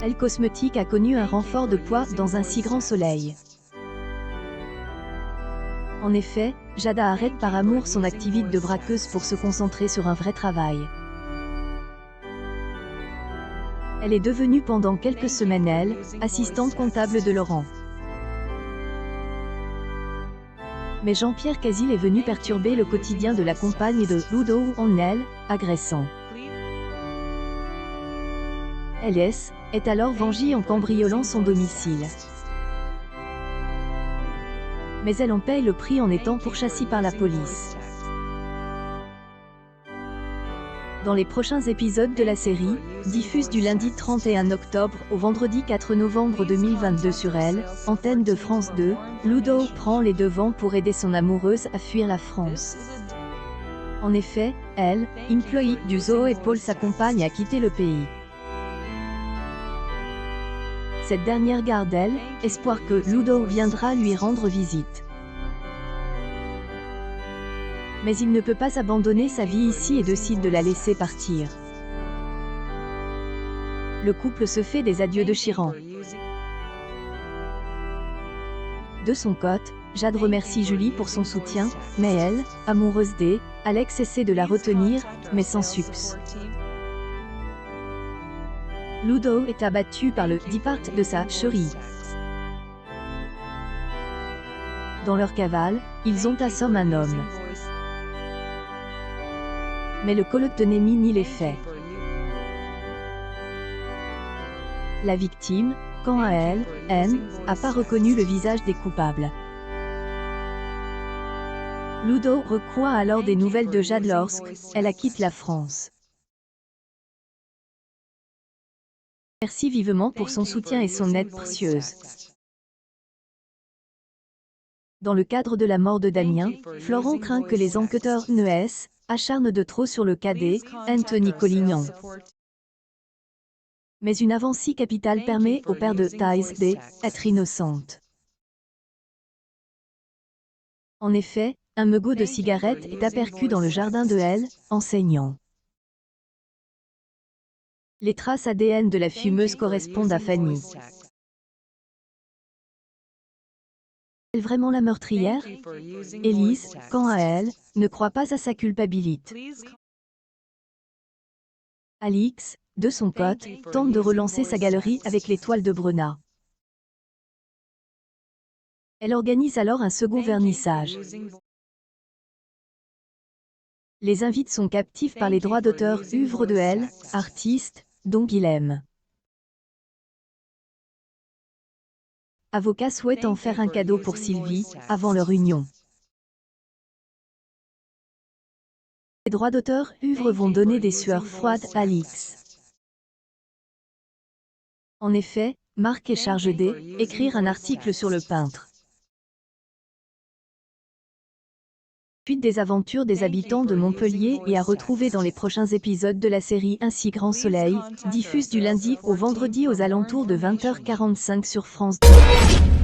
Elle Cosmétique a connu un renfort de poids dans un si grand soleil. En effet, Jada arrête par amour son activité de braqueuse pour se concentrer sur un vrai travail. Elle est devenue pendant quelques semaines assistante comptable de Laurent. Mais Jean-Pierre Casil est venu perturber le quotidien de la compagne de Ludo en elle, agressant. LS est alors vengée en cambriolant son domicile. Mais elle en paye le prix en étant pourchassée par la police. Dans les prochains épisodes de la série, diffuse du lundi 31 octobre au vendredi 4 novembre 2022 sur Elle, antenne de France 2, Ludo prend les devants pour aider son amoureuse à fuir la France. En effet, elle, employée du zoo, épaule sa compagne à quitter le pays. Cette dernière garde elle, espoir que Ludo viendra lui rendre visite. Mais il ne peut pas abandonner sa vie ici et décide de la laisser partir. Le couple se fait des adieux déchirants. De son côté, Jade remercie Julie pour son soutien, mais elle, amoureuse d'Alex, essaie de la retenir, mais sans succès. Ludo est abattu par le départ de sa chérie. Dans leur cavale, ils ont assommé un homme. Mais le colloque de Némi nie les faits. La victime, quant à elle, n'a pas reconnu le visage des coupables. Ludo reçoit alors des nouvelles de Jade lorsqu'elle quitte la France. Merci vivement pour son soutien et son aide précieuse. Dans le cadre de la mort de Damien, Florent craint que les enquêteurs acharnent de trop sur le cadet, Anthony Collignon. Mais une avancée capitale permet au père de Thaïs d'être innocente. En effet, un mégot de cigarette est aperçu dans le jardin de Elle, enseignant. Les traces ADN de la fumeuse correspondent à Fanny. Est-elle vraiment la meurtrière? Élise, quant à elle, ne croit pas à sa culpabilité. Alix, de son côté, tente de relancer sa galerie avec les toiles de Brenna. Elle organise alors un second vernissage. Les invités sont captifs par les droits d'auteur œuvres de Elle, artiste, dont il aime. Avocat souhaite en faire un cadeau pour Sylvie, avant leur union. Les droits d'auteur œuvres vont donner des sueurs froides à Alix. En effet, Marc est chargé d'écrire un article sur le peintre. Suite des aventures des habitants de Montpellier et à retrouver dans les prochains épisodes de la série Un si grand soleil, diffuse du lundi au vendredi aux alentours de 20h45 sur France 2.